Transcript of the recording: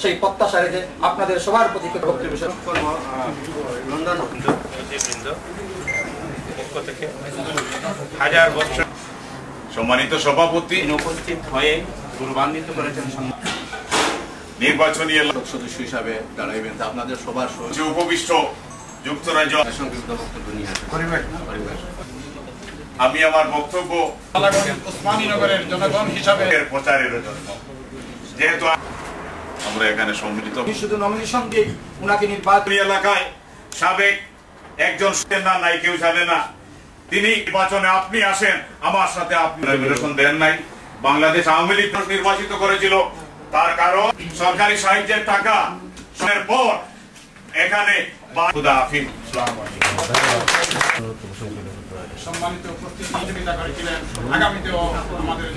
সেই প্রত্যাশা রেখে আপনাদের সবার প্রতি বক্তব্য লন্ডন পক্ষ থেকে হাজার বছর সম্মানিত সভাপতি উপস্থিত হয়ে গৌরবান্বিত করেছেন নির্বাচনী সদস্য হিসাবে দাঁড়াইবেন, আপনাদের সবার উপবিষ্ট যুক্তরাজ্য সংক্ষিপ্ত বক্তব্য নিয়ে আসেন। আমি আমার বক্তব্য ওসমানীনগরের জনগণ হিসাবে প্রচারের জন্য, যেহেতু আমরা এখানে সম্মিলিত শুধু নমিনেশন দিয়ে উনাকে নির্বাচন এলাকায় সাবেক একজন নাই কেউ জানে না, তিনি নির্বাচনে আপনি আসেন আমার সাথে, আপনি নির্বাচন দেন নাই। বাংলাদেশ আওয়ামী লীগ নির্বাচিত করেছিল, তার কারণ সরকারি সাহায্যের টাকা পর এখানে সম্মানিত উপস্থিতি সহযোগিতা করেছিলেন। আগামীতেও আমাদের